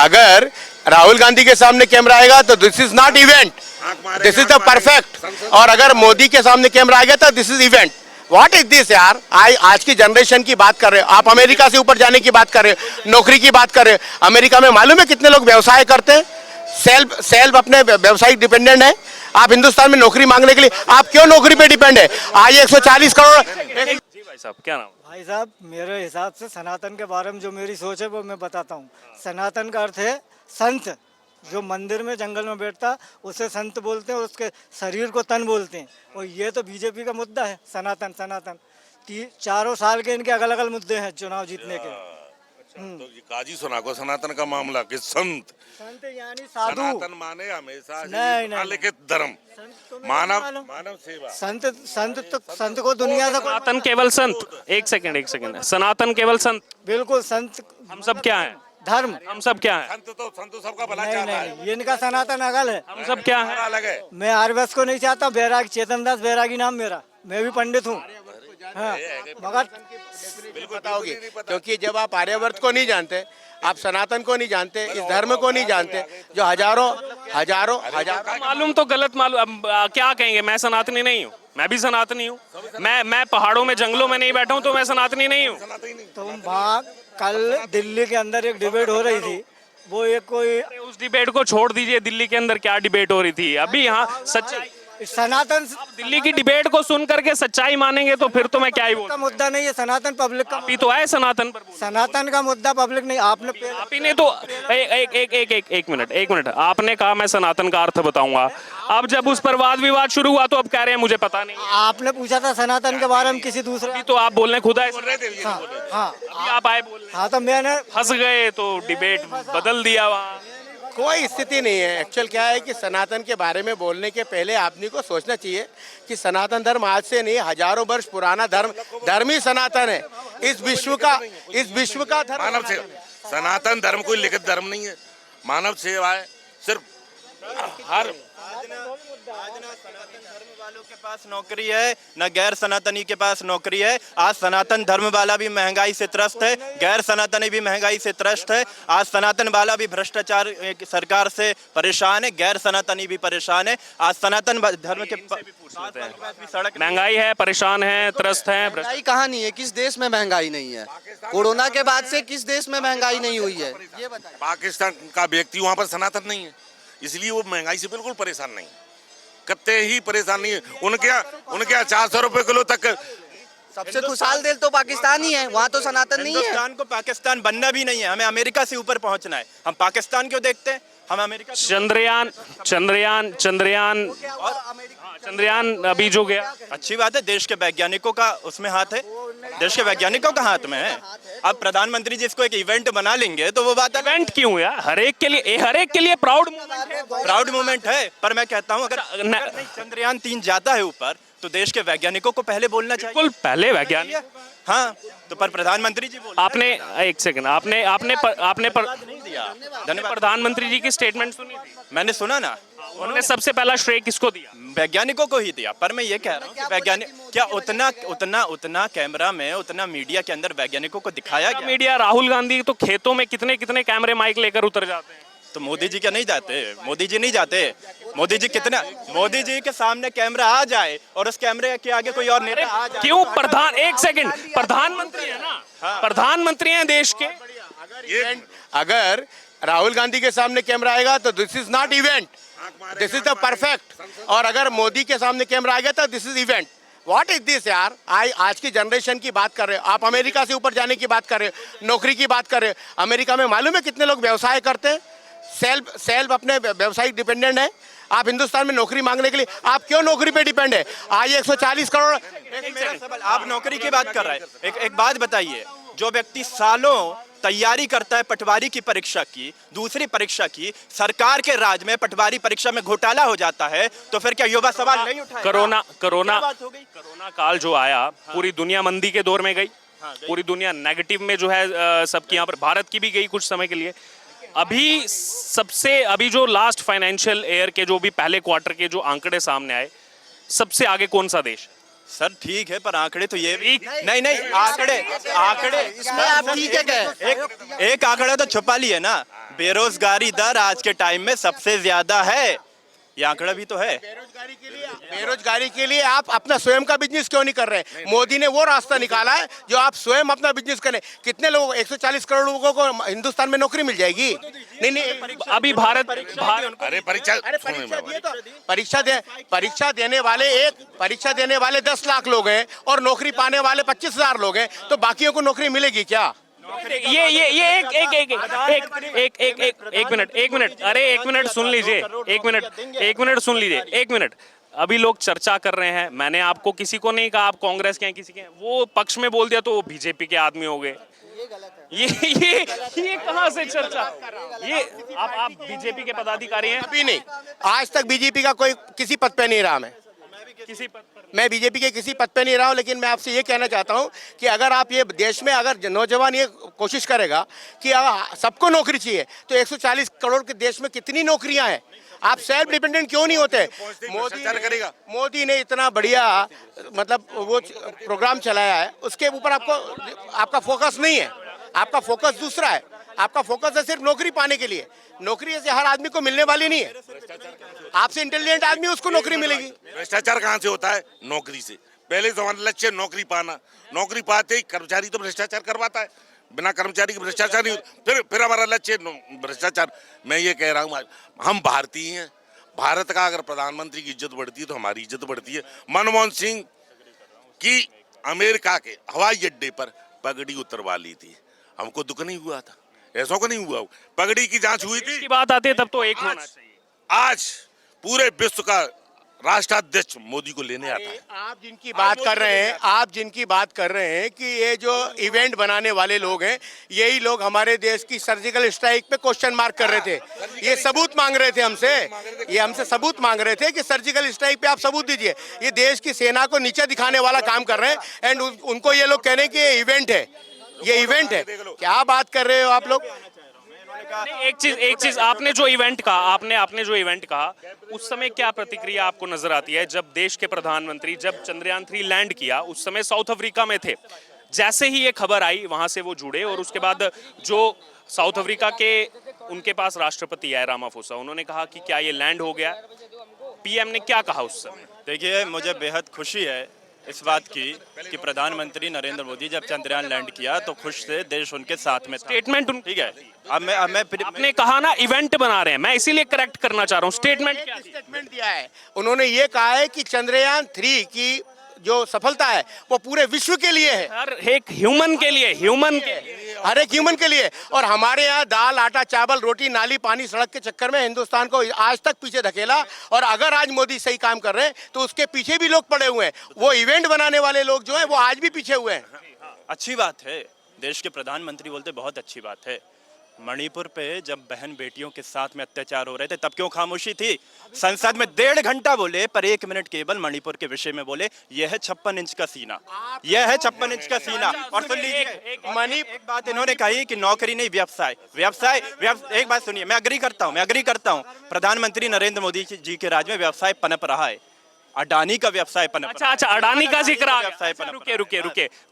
अगर राहुल गांधी के सामने कैमरा आएगा तो this is not event, this is the perfect. और अगर मोदी के सामने कैमरा आ गया तो this is event. What is this यार? आज की जनरेशन की बात कर रहे हो आप, अमेरिका से ऊपर जाने की बात कर रहे हो, नौकरी की बात कर रहे हो। अमेरिका में मालूम है कितने लोग व्यवसाय करते हैं, सेल्फ अपने व्यवसायिक डिपेंडेंट है। आप हिंदुस्तान में नौकरी मांगने के लिए आप क्यों नौकरी पे डिपेंड है? आज 140 करोड़। जी भाई साहब, क्या नाम? भाई साहब, मेरे हिसाब से सनातन के बारे में जो मेरी सोच है वो मैं बताता हूँ। सनातन का अर्थ है संत। जो मंदिर में जंगल में बैठता उसे संत बोलते हैं और उसके शरीर को तन बोलते हैं। और ये तो बीजेपी का मुद्दा है, सनातन सनातन। चारों साल के इनके अलग अलग मुद्दे हैं चुनाव जीतने के। तो ये काजी सुना को सनातन का मामला कि संत यानी साधु। सनातन माने हमेशा नहीं। लिखित धर्म, मानव सेवा। संत को दुनिया से सनातन केवल संत। एक सेकंड, सनातन केवल संत। बिल्कुल संत। हम सब क्या हैं? धर्म। हम सब क्या हैं? संत तो सबका भला नहीं चाहता है। नहीं, इनका सनातन अगल है। हम सब क्या हैं? अलग है। मैं आर्यवैश्य को नहीं चाहता। बैरागी, चेतन दास बैरागी नाम मेरा। मैं भी पंडित हूँ। हाँ, मगर पता होगी, क्योंकि जब आप आर्यवर्त को नहीं जानते, आप सनातन को नहीं जानते, इस धर्म को नहीं जानते, जो हजारों मालूम तो गलत मालूम। अब क्या कहेंगे? मैं सनातनी नहीं हूँ। मैं भी सनातनी हूँ। मैं पहाड़ों में जंगलों में नहीं बैठा हूँ तो मैं सनातनी नहीं हूँ। तो वहाँ कल दिल्ली के अंदर एक डिबेट हो रही थी। वो एक कोई उस डिबेट को छोड़ दीजिए। दिल्ली के अंदर क्या डिबेट हो रही थी? अभी यहाँ सच्चाई। सनातन दिल्ली की डिबेट को सुन करके सच्चाई मानेंगे तो फिर तो मैं क्या ही का बोलूं। मुद्दा नहीं है। सनातन पब्लिक का अभी तो आए सनातन पर बोलने। सनातन का मुद्दा पब्लिक नहीं। आपने आप ही ने तो एक मिनट आपने कहा मैं सनातन का अर्थ बताऊंगा। अब जब उस पर वाद विवाद शुरू हुआ तो अब कह रहे हैं मुझे पता नहीं। आपने पूछा था सनातन के बारे में किसी दूसरे। अभी तो आप बोलने खुद आए। हाँ अभी आप आए बोलने, हाँ, तो मैंने फंस गए तो डिबेट बदल दिया वहाँ। कोई स्थिति नहीं है। एक्चुअल क्या है कि सनातन के बारे में बोलने के पहले आदमी को सोचना चाहिए कि सनातन धर्म आज से नहीं, हजारों वर्ष पुराना धर्म ही सनातन है। इस विश्व का धर्म मानव सेवा। सनातन धर्म कोई लिखित धर्म नहीं है, मानव सेवा है। सिर्फ हर वालों के पास नौकरी है, न गैर सनातनी के पास नौकरी है। आज सनातन धर्म वाला भी महंगाई से त्रस्त है, गैर सनातनी भी महंगाई से त्रस्त है। आज सनातन वाला भी भ्रष्टाचार सरकार से परेशान है, गैर सनातनी भी परेशान है। आज सनातन धर्म के सड़क महंगाई है, परेशान है, त्रस्त है। महंगाई कहाँ नहीं है? किस देश में महंगाई नहीं है? कोरोना के बाद से किस देश में महंगाई नहीं हुई है? ये बताइए। पाकिस्तान का व्यक्ति वहाँ पर सनातन नहीं है, इसलिए वो महंगाई से बिल्कुल परेशान नहीं, कत्ते ही परेशान नहीं है। उनके यहाँ 400 रुपए किलो तक। सबसे खुशहाल देश तो पाकिस्तान ही है, वहाँ तो सनातन नहीं है। हिंदुस्तान को पाकिस्तान बनना भी नहीं है, हमें अमेरिका से ऊपर पहुंचना है। हम पाकिस्तान क्यों देखते हैं? हम अमेरिका। चंद्रयान अभी जो गया, अच्छी बात है, देश के वैज्ञानिकों का उसमें हाथ है, देश के वैज्ञानिकों का हाथ में है। अब प्रधानमंत्री जी इसको एक इवेंट बना लेंगे तो वो बात है। इवेंट क्यों यार? हर एक के लिए प्राउड मोमेंट है। पर मैं कहता हूँ अगर चंद्रयान 3 जाता है ऊपर तो देश के वैज्ञानिकों को पहले बोलना चाहिए। बिल्कुल, पहले वैज्ञानिक। हाँ, तो पर प्रधानमंत्री जी बोल। आपने एक सेकंड, आपने नहीं दिया। धन्यवाद। प्रधानमंत्री जी की स्टेटमेंट सुनी थी? मैंने सुना ना, उन्होंने सबसे पहला श्रेय किसको दिया? वैज्ञानिकों को ही दिया। पर मैं ये कह रहा हूँ कि वैज्ञानिक क्या उतना कैमरा में, उतना मीडिया के अंदर वैज्ञानिकों को दिखाया गया? मीडिया, राहुल गांधी तो खेतों में कितने कैमरे माइक लेकर उतर जाते हैं। तो मोदी जी क्या नहीं जाते? मोदी जी नहीं जाते? मोदी जी के सामने कैमरा आ जाए और उस कैमरे के आगे कोई और नेता आ जाए। क्यों? प्रधानमंत्री है ना। हाँ। प्रधानमंत्री हैं देश के। अगर राहुल गांधी के सामने कैमरा आएगा तो this is not event, this is the perfect. और अगर मोदी के सामने कैमरा आ गया तो this is event. What is this यार? आज की जनरेशन की बात कर रहे हो आप, अमेरिका से ऊपर जाने की बात कर रहे हो, नौकरी की बात कर रहे हो। अमेरिका में मालूम है कितने लोग व्यवसाय करते हैं, सेल्फ अपने व्यवसायिक डिपेंडेंट है। आप हिंदुस्तान में नौकरी मांगने के लिए आप क्यों नौकरी पे डिपेंड है? आज 140 करोड़। मेरा सवाल, आप नौकरी की बात कर रहे हैं, एक बात बताइए, जो व्यक्ति सालों तैयारी करता है पटवारी की परीक्षा की, दूसरी परीक्षा की, सरकार के राज में पटवारी परीक्षा में घोटाला हो जाता है, तो फिर क्या युवा सवाल नहीं उठाएगा? कोरोना काल जो आया, पूरी दुनिया मंदी के दौर में गई। पूरी दुनिया नेगेटिव में जो है सबकी, यहाँ पर भारत की भी गई कुछ समय के लिए। अभी जो लास्ट फाइनेंशियल ईयर के जो भी पहले क्वार्टर के जो आंकड़े सामने आए, सबसे आगे कौन सा देश? सर ठीक है, पर आंकड़े तो ये भी नहीं नहीं, आंकड़े इसमें आप ठीक है क्या? एक आंकड़ा तो छुपा लिए ना, बेरोजगारी दर आज के टाइम में सबसे ज्यादा है, ये आंकड़ा भी तो है। बेरोजगारी के लिए आप अपना स्वयं का बिजनेस क्यों नहीं कर रहे? मोदी ने वो रास्ता निकाला है जो आप स्वयं अपना बिजनेस करें। कितने लोग, 140 करोड़ लोगों को हिंदुस्तान में नौकरी मिल जाएगी? नहीं, अभी भारत अरे परीक्षा परीक्षा देने वाले 10 लाख लोग हैं और नौकरी पाने वाले 25,000 लोग हैं, तो बाकियों को नौकरी मिलेगी क्या? ये एक मिनट, अरे एक मिनट सुन लीजिए, एक मिनट। अभी लोग चर्चा कर रहे हैं, मैंने आपको किसी को नहीं कहा आप कांग्रेस के हैं किसी के हैं, वो पक्ष में बोल दिया तो वो बीजेपी के आदमी हो गए। ये कहाँ से चर्चा? ये आप बीजेपी के पदाधिकारी हैं? अभी नहीं, आज तक बीजेपी का कोई किसी पद पे नहीं रहा। किसी पद पर मैं बीजेपी के किसी पद पे नहीं रहा हूं, लेकिन मैं आपसे ये कहना चाहता हूं कि अगर आप ये देश में अगर नौजवान ये कोशिश करेगा कि सबको नौकरी चाहिए, तो 140 करोड़ के देश में कितनी नौकरियां हैं? आप सेल्फ डिपेंडेंट क्यों नहीं होते? मोदी ने इतना बढ़िया मतलब वो प्रोग्राम चलाया है, उसके ऊपर आपका फोकस नहीं है। आपका फोकस दूसरा है, आपका फोकस है सिर्फ नौकरी पाने के लिए। नौकरी ऐसे हर आदमी को मिलने वाली नहीं है। आपसे इंटेलिजेंट आदमी उसको नौकरी मिलेगी। भ्रष्टाचार कहाँ से होता है? नौकरी से। पहले तो हमारा लक्ष्य नौकरी पाना, नौकरी पाते ही कर्मचारी तो भ्रष्टाचार करवाता है, बिना कर्मचारी के भ्रष्टाचार नहीं होता। फिर हमारा लक्ष्य भ्रष्टाचार। मैं ये कह रहा हूँ, हम भारतीय हैं, भारत का अगर प्रधानमंत्री की इज्जत बढ़ती है तो हमारी इज्जत बढ़ती है। मनमोहन सिंह की अमेरिका के हवाई अड्डे पर पगड़ी उतरवा ली थी, हमको दुख नहीं हुआ था? ऐसा को नहीं हुआ? पगड़ी की जांच हुई थी। की बात आती है तब तो एक होना चाहिए। आज पूरे विश्व का राष्ट्राध्यक्ष मोदी को लेने आता है। आप जिनकी बात कर रहे हैं कि ये जो इवेंट बनाने वाले लोग हैं, यही लोग हमारे देश की सर्जिकल स्ट्राइक पे क्वेश्चन मार्क कर रहे थे। ये सबूत मांग रहे थे हमसे सबूत मांग रहे थे कि सर्जिकल स्ट्राइक पे आप सबूत दीजिए। ये देश की सेना को नीचे दिखाने वाला काम कर रहे हैं। एंड उनको ये लोग कह रहे हैं कि ये इवेंट है, ये इवेंट है। क्या बात कर रहे हो आप लोग? एक चीज आपने जो इवेंट कहा उस समय क्या प्रतिक्रिया आपको नजर आती है? जब देश के प्रधानमंत्री जब चंद्रयान 3 लैंड किया उस समय साउथ अफ्रीका में थे, जैसे ही ये खबर आई वहां से वो जुड़े, और उसके बाद जो साउथ अफ्रीका के उनके पास राष्ट्रपति है रामाफोसा, उन्होंने कहा कि क्या ये लैंड हो गया? पीएम ने क्या कहा उस समय? देखिए, मुझे बेहद खुशी है इस बात की कि प्रधानमंत्री नरेंद्र मोदी जब चंद्रयान लैंड किया तो खुश थे, देश उनके साथ में था। स्टेटमेंट ठीक है। अब मैं आपने कहा ना इवेंट बना रहे हैं, मैं इसीलिए करेक्ट करना चाह रहा हूँ। स्टेटमेंट क्या दिया है? उन्होंने ये कहा है कि चंद्रयान 3 की जो सफलता है वो पूरे विश्व के लिए है, हर एक ह्यूमन के लिए, हर एक ह्यूमन के लिए। और हमारे यहाँ दाल, आटा, चावल, रोटी, नाली, पानी, सड़क के चक्कर में हिंदुस्तान को आज तक पीछे धकेला। और अगर आज मोदी सही काम कर रहे हैं तो उसके पीछे भी लोग पड़े हुए हैं। वो इवेंट बनाने वाले लोग जो है वो आज भी पीछे हुए हैं। अच्छी बात है, देश के प्रधानमंत्री बोलते बहुत अच्छी बात है। मणिपुर पे जब बहन बेटियों के साथ में अत्याचार हो रहे थे तब क्यों खामोशी थी? संसद में 1.5 घंटा बोले पर 1 मिनट केवल मणिपुर के विषय में बोले। यह है 56 इंच का सीना, यह है 56 इंच का सीना। और सुन लीजिए, एक बात इन्होंने कही कि नौकरी नहीं व्यवसाय। एक बात सुनिए, मैं अग्री करता हूँ। प्रधानमंत्री नरेंद्र मोदी जी के राज में व्यवसाय पनप रहा है, अडानी का व्यवसाय पनप। अच्छा, अडानी का जिक्र आ गया।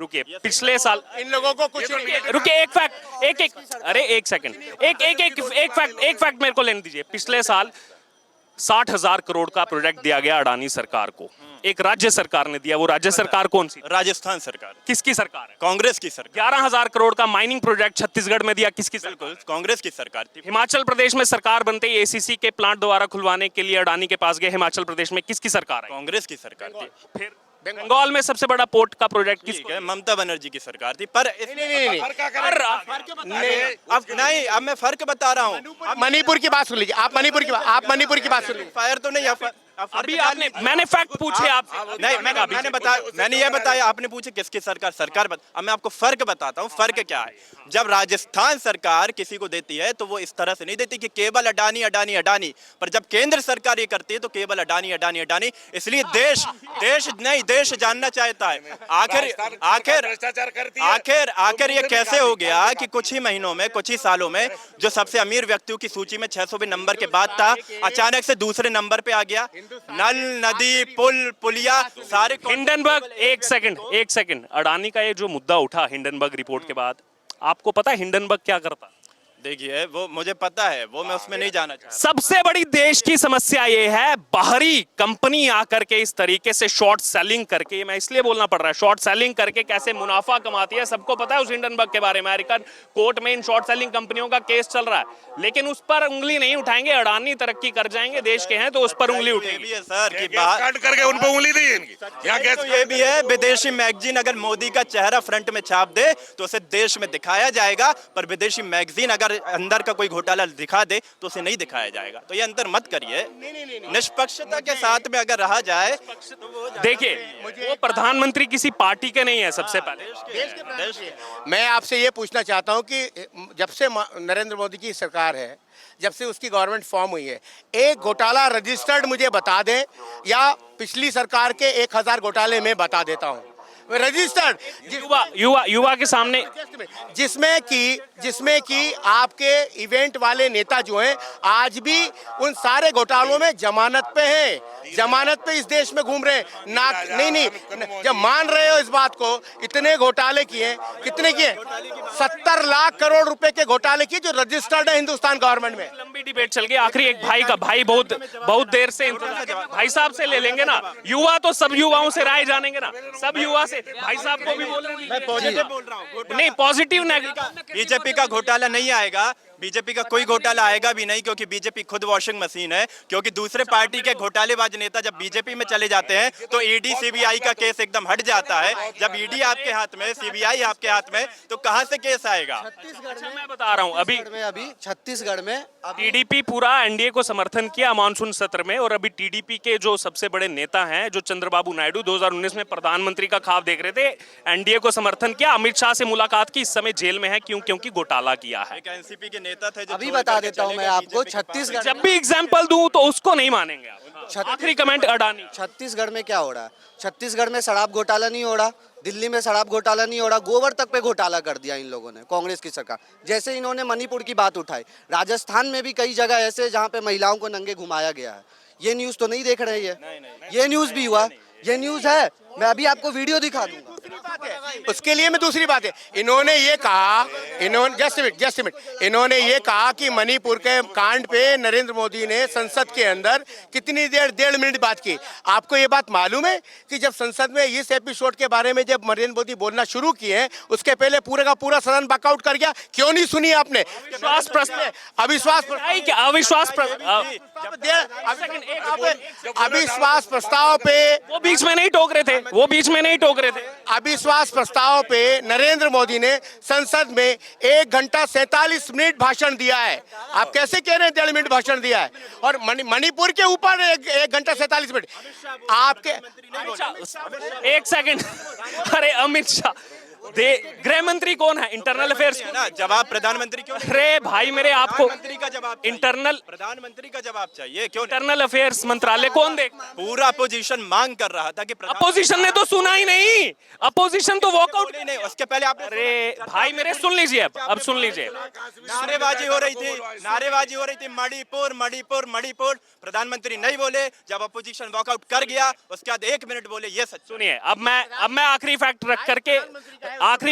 रुके। पिछले साल इन लोगों को कुछ रुके, एक फैक्ट मेरे को लेने दीजिए। पिछले साल 60,000 करोड़ का प्रोजेक्ट दिया गया अडानी सरकार को, एक राज्य सरकार ने दिया। वो राज्य सरकार कौन सी? राजस्थान सरकार। किसकी सरकार है? कांग्रेस की सरकार। 11,000 करोड़ का माइनिंग प्रोजेक्ट छत्तीसगढ़ में दिया, किसकी? बिल्कुल कांग्रेस की सरकार थी। हिमाचल प्रदेश में सरकार बनते ही एसीसी के प्लांट दोबारा खुलवाने के लिए अडानी के पास गए, हिमाचल प्रदेश में किसकी सरकार है? कांग्रेस की सरकार थी। फिर बंगाल में सबसे बड़ा पोर्ट का प्रोजेक्ट किसका है? ममता बनर्जी की सरकार थी। पर नहीं। अब मैं फर्क बता रहा हूँ। मणिपुर की बात सुन लीजिए, आप मणिपुर की बात सुन लीजिए। फायर तो नहीं, अभी मैंने फैक्ट पूछे आप नहीं, मैंने ये बताया, आपने पूछे किसकी सरकार अब मैं आपको फर्क बताता हूँ। फर्क क्या है? जब राजस्थान सरकार किसी को देती है तो वो इस तरह से नहीं देती कि केवल अडानी, पर जब केंद्र सरकार ये करती है तो केवल अडानी। इसलिए देश जानना चाहता है आखिर ये कैसे हो गया कि कुछ ही महीनों में, कुछ ही सालों में जो सबसे अमीर व्यक्तियों की सूची में 600वें नंबर के बाद था, अचानक से दूसरे नंबर पे आ गया। नल, नदी, पुल, पुलिया सारे हिंडनबर्ग, एक सेकंड, अडानी का ये जो मुद्दा उठा हिंडनबर्ग रिपोर्ट के बाद, आपको पता है हिंडनबर्ग क्या करता? देखिए वो मुझे पता है, वो मैं उसमें नहीं जाना चाहता। सबसे बड़ी देश की समस्या ये है, बाहरी कंपनी आकर के इस तरीके से शॉर्ट सेलिंग करके, ये मैं इसलिए बोलना पड़ रहा है, शॉर्ट सेलिंग करके कैसे मुनाफा कमाती है। सबको पता है उस हिंडनबर्ग के बारे में, अमेरिकन कोर्ट में इन शॉर्ट सेलिंग कंपनियों का केस चल रहा है, लेकिन उस पर उंगली नहीं उठाएंगे। अडानी तरक्की कर जाएंगे, देश के हैं तो उस पर उंगली ये उठेगी। भी है सर कि गैस काट करके उन पे उंगली नहीं है इनकी। यहाँ गैस तो ये भी है, विदेशी मैगजीन अगर मोदी का चेहरा फ्रंट में छाप दे तो उसे देश में दिखाया जाएगा, पर विदेशी मैगजीन अगर अंदर का कोई घोटाला दिखा दे तो उसे नहीं दिखाया जाएगा। तो ये अंतर मत करिए, निष्पक्षता के साथ में अगर रहा जाए तो वो देखिए, वो प्रधानमंत्री किसी पार्टी के नहीं है। सबसे पहले मैं आपसे ये पूछना चाहता हूं कि जब से नरेंद्र मोदी की सरकार है, जब से उसकी गवर्नमेंट फॉर्म हुई है, एक घोटाला रजिस्टर्ड मुझे बता दें, या पिछली सरकार के 1000 घोटाले में बता देता हूं रजिस्टर्ड, युवा के सामने, जिसमें कि आपके इवेंट वाले नेता जो हैं आज भी उन सारे घोटालों में जमानत पे हैं, जमानत पे इस देश में घूम रहे हैं ना। नहीं, जब मान रहे हो इस बात को, इतने घोटाले किए, कितने किए? 70 लाख करोड़ रुपए के घोटाले किए जो रजिस्टर्ड है हिंदुस्तान गवर्नमेंट में। लंबी डिबेट चल गई। आखिरी एक भाई बहुत देर से भाई साहब से ले लेंगे ना, युवा तो सब युवाओं से राय जानेंगे ना, सब युवा से। भाई साहब को भी बोलने दीजिए। मैं पॉजिटिव बोल रहा हूँ, नहीं, पॉजिटिव बीजेपी का घोटाला नहीं आएगा, बीजेपी का कोई घोटाला आएगा भी नहीं, क्योंकि बीजेपी खुद वॉशिंग मशीन है। क्योंकि दूसरे पार्टी के घोटालेबाज नेता जब बीजेपी में चले जाते हैं तो ईडी सीबीआई का केस एकदम हट जाता है। जब ईडी आपके हाथ में, सीबीआई आपके हाथ में, तो कहां से केस आएगा? अच्छा, मैं बता रहा हूं, अभी छत्तीसगढ़ में टीडीपी पूरा एनडीए को समर्थन किया मानसून सत्र में, और अभी टीडीपी के जो सबसे बड़े नेता हैं, जो चंद्रबाबू नायडू 2019 में प्रधानमंत्री का ख्वाब देख रहे थे, एनडीए को समर्थन किया, अमित शाह से मुलाकात की, इस समय जेल में है। क्योंकि घोटाला किया है। एक एनसीपी के नेता थे जो अभी बता देता हूं मैं आपको, छत्तीसगढ़ जब भी एग्जाम्पल दूं तो उसको नहीं मानेंगे आप। आखिरी कमेंट अडानी। छत्तीसगढ़ में क्या हो रहा है? छत्तीसगढ़ में शराब घोटाला नहीं हो रहा, दिल्ली में शराब घोटाला नहीं हो रहा, गोबर तक पे घोटाला कर दिया इन लोगों ने, कांग्रेस की सरकार। जैसे इन्होंने मणिपुर की बात उठाई, राजस्थान में भी कई जगह ऐसे जहां पे महिलाओं को नंगे घुमाया गया है। ये न्यूज तो नहीं देख रहे हैं? ये न्यूज भी हुआ, ये न्यूज है, मैं अभी आपको वीडियो दिखा दूंगा। उसके लिए मैं दूसरी बात है, इन्होंने ये कहा, जस्ट मिनट, इन्होंने ये कहा कि मणिपुर के कांड पे नरेंद्र मोदी ने संसद के अंदर कितनी देर, 1.5 मिनट बात की। आपको ये बात मालूम है कि जब संसद में इस एपिसोड के बारे में जब नरेंद्र मोदी बोलना शुरू किए, उसके पहले पूरे का पूरा सदन बैकआउट कर गया? क्यों नहीं सुनी आपने? अविश्वास प्रस्ताव अविश्वास प्रस्ताव पे वो बीच में नहीं टोक रहे थे, अविश्वास प्रस्ताव पे नरेंद्र मोदी ने संसद में 1 घंटा 47 मिनट भाषण दिया है। आप कैसे कह रहे हैं 1.5 मिनट भाषण दिया है? और मणिपुर के ऊपर 1 घंटा 47 मिनट आपके। एक सेकंड, अरे अमित शाह गृह मंत्री कौन है? इंटरनल अफेयर्स ना जवाब प्रधानमंत्री क्यों? अरे भाई मेरे, आपको प्रधानमंत्री का जवाब इंटरनल प्रधानमंत्री का जवाब चाहिए। क्यों? इंटरनल अफेयर्स मंत्रालय कौन देख? पूरा अपोजिशन मांग कर रहा था कि अपोजिशन ने तो सुना ही नहीं, अपोजिशन तो वॉकआउट नहीं, उसके पहले आप। अरे भाई मेरे, सुन लीजिए, अब सुन लीजिए। नारेबाजी हो रही थी, मणिपुर मणिपुर मणिपुर। प्रधानमंत्री नहीं बोले, जब अपोजिशन वॉकआउट कर गया उसके बाद 1 मिनट बोले। ये सच। सुनिए, अब मैं आखिरी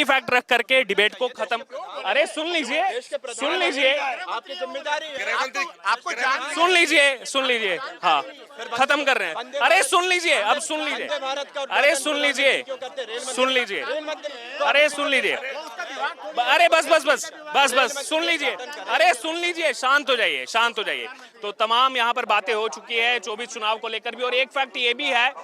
फैक्ट रख करके डिबेट को खत्म। अरे सुन लीजिए, आपकी जिम्मेदारी है। आपको सुन लीजिए, हाँ खत्म कर रहे हैं। अरे सुन लीजिए, अब सुन लीजिए, अरे सुन लीजिए, अरे बस सुन लीजिए, अरे सुन लीजिए, शांत हो जाइए। तो तमाम यहाँ पर बातें हो चुकी है 24 चुनाव को लेकर भी, और एक फैक्ट ये भी है,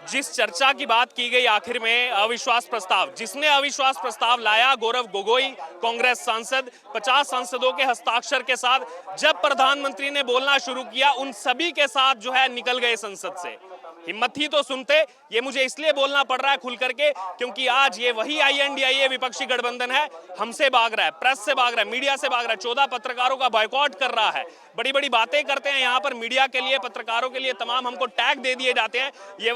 जिस चर्चा की बात की गई आखिर में अविश्वास प्रस्ताव, जिसने अविश्वास प्रस्ताव लाया, गौरव गोगोई, कांग्रेस सांसद, 50 सांसदों के हस्ताक्षर के साथ जब प्रधानमंत्री ने बोलना शुरू किया, उन सभी के साथ जो है निकल गए संसद से। हिम्मत थी तो सुनते। ये मुझे इसलिए बोलना पड़ रहा है खुल करके, क्योंकि आज ये वही INDIA विपक्षी गठबंधन है, हमसे भाग रहा है, प्रेस से भाग रहा है, मीडिया से भाग रहा है, 14 पत्रकारों का बॉयकॉट कर रहा है, बड़ी बड़ी बातें करते हैं यहाँ पर मीडिया के लिए, पत्रकारों के लिए, तमाम हमको टैग दे दिए जाते हैं। ये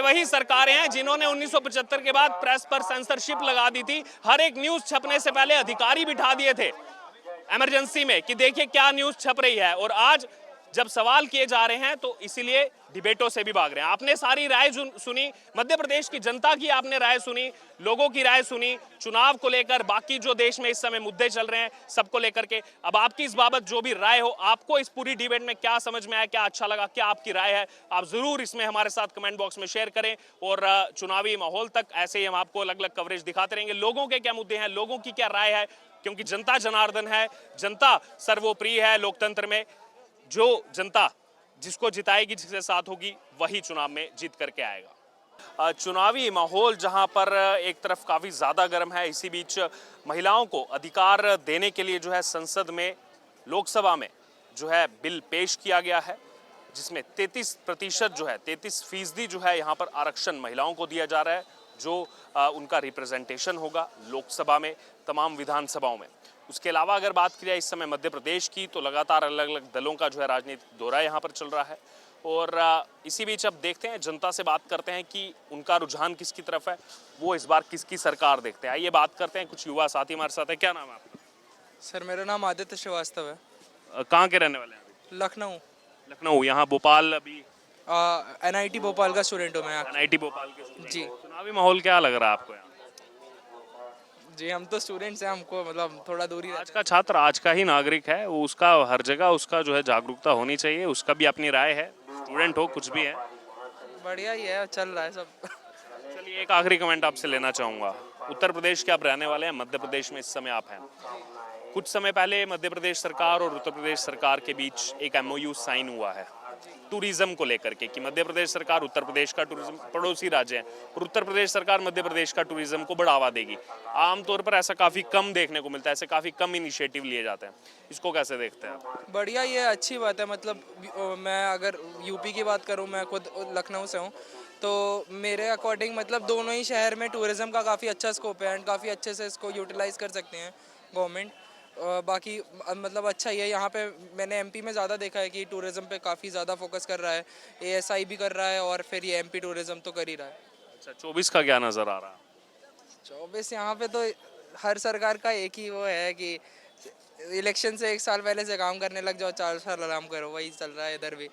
वही सरकारें हैं जिन्होंने 1975 के बाद प्रेस पर सेंसरशिप लगा दी थी। हर एक न्यूज छपने से पहले अधिकारी बिठा दिए थे इमरजेंसी में कि देखिए क्या न्यूज छप रही है, और आज जब सवाल किए जा रहे हैं तो इसीलिए डिबेटों से भी भाग रहे हैं। आपने सारी राय सुनी, मध्य प्रदेश की जनता की आपने राय सुनी, लोगों की राय सुनी, चुनाव को लेकर, बाकी जो देश में इस समय मुद्दे चल रहे हैं सबको लेकर के। अब आपकी इस बाबत जो भी राय हो, आपको इस पूरी डिबेट में क्या समझ में आया, क्या अच्छा लगा, क्या आपकी राय है, आप जरूर इसमें हमारे साथ कमेंट बॉक्स में शेयर करें। और चुनावी माहौल तक ऐसे ही हम आपको अलग अलग कवरेज दिखाते रहेंगे। लोगों के क्या मुद्दे हैं, लोगों की क्या राय है, क्योंकि जनता जनार्दन है, जनता सर्वोपरि है लोकतंत्र में। जो जनता जिसको जिताएगी, जिसके साथ होगी, वही चुनाव में जीत करके आएगा। चुनावी माहौल जहां पर एक तरफ काफी ज्यादा गर्म है, इसी बीच महिलाओं को अधिकार देने के लिए जो है संसद में, लोकसभा में जो है बिल पेश किया गया है, जिसमें 33% जो है 33% जो है यहाँ पर आरक्षण महिलाओं को दिया जा रहा है, जो उनका रिप्रेजेंटेशन होगा लोकसभा में, तमाम विधानसभाओं में। उसके अलावा अगर बात की जाए इस समय मध्य प्रदेश की, तो लगातार अलग अलग दलों का जो है राजनीतिक दौरा यहाँ पर चल रहा है। और इसी बीच अब देखते हैं, जनता से बात करते हैं कि उनका रुझान किसकी तरफ है, वो इस बार किसकी सरकार देखते हैं। आइए बात करते हैं, कुछ युवा साथी हमारे साथ है। क्या नाम है आपका? सर मेरा नाम आदित्य श्रीवास्तव है। कहाँ के रहने वाले हैं अभी? लखनऊ। लखनऊ। यहाँ भोपाल अभी एनआईटी भोपाल का स्टूडेंट हूँ मैं। एनआईटी भोपाल के student जी। हो। चुनावी माहौल क्या लग रहा है आपको यहाँ? जी हम तो स्टूडेंट्स हैं, हमको मतलब थोड़ा दूरी आज का छात्र, आज का ही नागरिक है, वो उसका हर जगह उसका जो है जागरूकता होनी चाहिए, उसका भी अपनी राय है, स्टूडेंट हो कुछ भी है। बढ़िया ही है, चल रहा है सब। चलिए एक आखिरी कमेंट आपसे लेना चाहूँगा। उत्तर प्रदेश के आप रहने वाले हैं, मध्य प्रदेश में इस समय आप हैं। कुछ समय पहले मध्य प्रदेश सरकार और उत्तर प्रदेश सरकार के बीच एक MOU साइन हुआ है टूरिज्म को लेकर के, कि मध्य प्रदेश सरकार उत्तर प्रदेश का टूरिज्म, पड़ोसी राज्य है, और उत्तर प्रदेश सरकार मध्य प्रदेश का टूरिज्म को बढ़ावा देगी। आमतौर पर ऐसा काफ़ी कम देखने को मिलता है, ऐसे काफ़ी कम इनिशिएटिव लिए जाते हैं। इसको कैसे देखते हैं आप? बढ़िया, ये अच्छी बात है। मतलब मैं अगर यूपी की बात करूँ, मैं खुद लखनऊ से हूँ, तो मेरे अकॉर्डिंग मतलब दोनों ही शहर में टूरिज्म का काफ़ी अच्छा स्कोप है एंड काफ़ी अच्छे से इसको यूटिलाइज कर सकते हैं गवर्नमेंट। बाकी मतलब अच्छा ही है। यहाँ पे मैंने एमपी में ज़्यादा देखा है कि टूरिज़्म पे काफ़ी ज़्यादा फोकस कर रहा है, एएसआई भी कर रहा है और फिर ये एमपी टूरिज़्म तो कर ही रहा है। अच्छा, 24 का क्या नज़र आ रहा है? 24 यहाँ पे तो हर सरकार का एक ही वो है कि इलेक्शन से 1 साल पहले से काम करने लग जाओ, 4 साल आराम करो, वही चल रहा है इधर भी,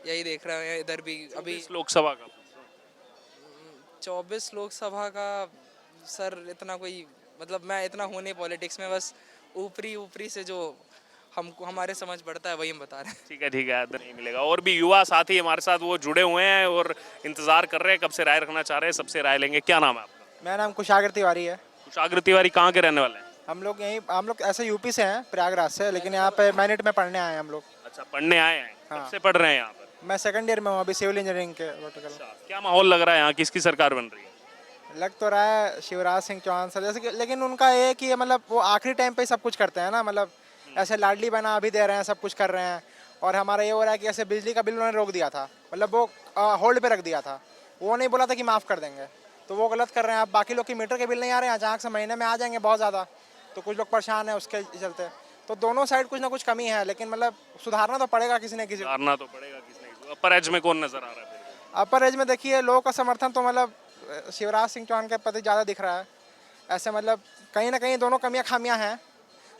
यही देख रहे हैं इधर भी। अभी इस लोकसभा का 24 लोकसभा का सर इतना कोई मतलब मैं इतना हूँ नहीं पॉलिटिक्स में, बस ऊपरी से जो हमको हमारे समझ पड़ता है वही हम बता रहे हैं। ठीक है, नहीं मिलेगा। और भी युवा साथी हमारे साथ वो जुड़े हुए हैं और इंतजार कर रहे हैं, कब से राय रखना चाह रहे हैं, सबसे राय लेंगे। क्या नाम है आपका? मेरा नाम कुशागर तिवारी है। कुशाग्र तिवारी, कहाँ के रहने वाले हैं? हम लोग ऐसे यूपी से हैं, प्रयागराज से, लेकिन यहाँ पे मैनेट में पढ़ने आए हैं हम लोग। अच्छा, पढ़ने आए हैं। हाँ। कब से पढ़ रहे हैं यहाँ पर? मैं सेकंड ईयर में हूँ अभी, सिविल इंजीनियरिंग के वर्टिकल। क्या माहौल लग रहा है यहाँ, किसकी सरकार बन रही है? लग तो रहा है शिवराज सिंह चौहान सर जैसे कि, लेकिन उनका ये है कि मतलब वो आखिरी टाइम पे ही सब कुछ करते हैं ना, मतलब ऐसे लाडली बना अभी दे रहे हैं, सब कुछ कर रहे हैं। और हमारा ये हो रहा है कि ऐसे बिजली का बिल उन्होंने रोक दिया था, मतलब वो होल्ड पे रख दिया था, वो नहीं बोला था कि माफ़ कर देंगे, तो वो गलत कर रहे हैं। अब बाकी लोग की मीटर के बिल नहीं आ रहे हैं, अचानक से महीने में आ जाएंगे बहुत ज़्यादा, तो कुछ लोग परेशान हैं उसके चलते। तो दोनों साइड कुछ ना कुछ कमी है, लेकिन मतलब सुधारना तो पड़ेगा किसी न किसी। सुधारना तो पड़ेगा किसी ने। अपर एज में कौन नजर आ रहा है? अपर एज में देखिए लोगों का समर्थन तो मतलब शिवराज सिंह चौहान के प्रति ज़्यादा दिख रहा है। ऐसे मतलब कहीं ना कहीं दोनों कमियां खामियां हैं,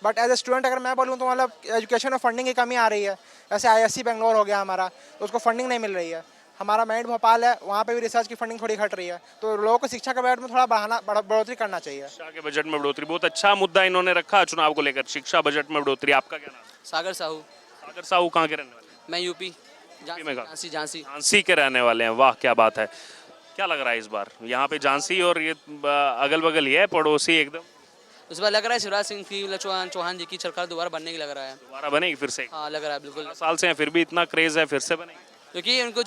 बट एज ए स्टूडेंट अगर मैं बोलूँ तो मतलब एजुकेशन में फंडिंग की कमी आ रही है। जैसे ISC बेंगलोर हो गया हमारा, तो उसको फंडिंग नहीं मिल रही है। हमारा मैट भोपाल है, वहाँ पे भी रिसर्च की फंडिंग थोड़ी घट रही है, तो लोगों को शिक्षा के बजट में थोड़ा बढ़ोतरी करना चाहिए। शिक्षा के बजट में बढ़ोतरी, बहुत अच्छा मुद्दा इन्होंने रखा चुनाव को लेकर, शिक्षा बजट में बढ़ोतरी। आपका क्या नाम है? सागर साहू। सागर साहू, कहाँ के रहने वाले हैं? मैं यूपी में कहाँ? झांसी। झांसी के रहने वाले हैं। वाह, क्या बात है। क्या लग रहा है इस बार यहाँ पे झांसी और ये अगल बगल ही है, पड़ोसी एकदम? इस बार लग रहा है शिवराज सिंह की चौहान जी की सरकार दोबारा बनने की लग रहा है। दोबारा बनेगी फिर से? हाँ लग रहा है बिल्कुल। 4 साल से हैं, फिर भी इतना क्रेज है, फिर से बनेगी? क्योंकि उनको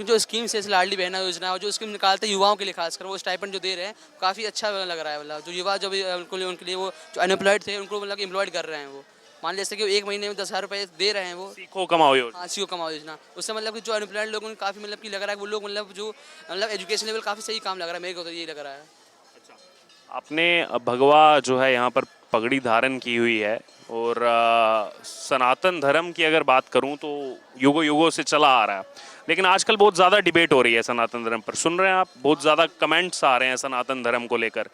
जो स्कीम्स है, लाडली बहना योजना और जो स्कीम निकालते हैं युवाओं के लिए, खासकर वो स्टाइपेंड जो दे रहे हैं काफ़ी अच्छा लग रहा है। मतलब जो युवा जो भी उनके लिए वो जो अनएम्प्लॉयड थे उनको मतलब एम्प्लॉयड कर रहे हैं। वो मान जैसे कि 1 महीने में 10,000 रुपये दे रहे हैं वो। सीखो कमाओ योजना। हाँ, सीखो कमाओ योजना। उससे मतलब कि जो अनएम्प्लॉयड लोगों को काफ़ी मतलब कि लग रहा है वो लोग मतलब जो मतलब एजुकेशन लेवल काफ़ी सही काम लग रहा है मेरे को, तो ये लग रहा है। आपने भगवा जो है यहाँ पर पगड़ी धारण की हुई है, और सनातन धर्म की अगर बात करूँ तो युगों युगों से चला आ रहा है, लेकिन आजकल बहुत ज़्यादा डिबेट हो रही है सनातन धर्म पर। सुन रहे हैं आप, बहुत ज़्यादा कमेंट्स आ रहे हैं सनातन धर्म को लेकर,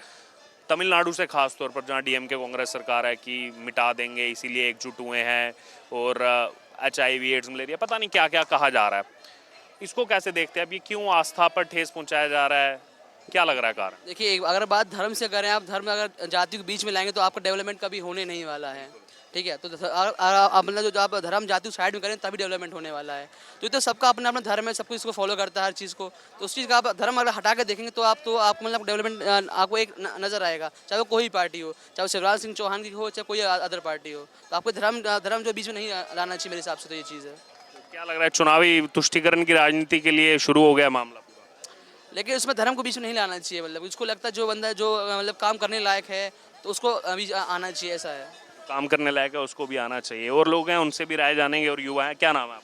तमिलनाडु से खास तौर पर, जहाँ DMK कांग्रेस सरकार है कि मिटा देंगे, इसीलिए एकजुट हुए हैं। और HIV एड्स मलेरिया पता नहीं क्या क्या कहा जा रहा है, इसको कैसे देखते हैं? अब ये क्यों आस्था पर ठेस पहुंचाया जा रहा है, क्या लग रहा है कारण? देखिए अगर बात धर्म से करें, आप धर्म अगर जाति के बीच में लाएंगे तो आपका डेवलपमेंट कभी होने नहीं वाला है, ठीक है? तो आप मतलब जो आप धर्म जाति को साइड में करें तभी डेवलपमेंट होने वाला है। तो ये तो सबका अपना अपना धर्म है, सब कुछ इसको फॉलो करता है हर चीज़ को। तो उस चीज़ का आप धर्म अगर हटा के देखेंगे तो आपको मतलब डेवलपमेंट आपको एक नज़र आएगा, चाहे वो कोई पार्टी हो, चाहे वो शिवराज सिंह चौहान की हो, चाहे कोई अदर पार्टी हो। तो आपको धर्म जो बीच में नहीं लाना चाहिए मेरे हिसाब से, तो ये चीज़ है। क्या लग रहा है चुनावी तुष्टीकरण की राजनीति के लिए शुरू हो गया मामला? लेकिन उसमें धर्म को बीच में नहीं लाना चाहिए, मतलब उसको लगता है जो बंदा जो मतलब काम करने लायक है तो उसको अभी आना चाहिए, ऐसा है। काम करने लायक है उसको भी आना चाहिए। और लोग हैं उनसे भी राय जानेंगे, और युवा हैं। क्या नाम है आपका?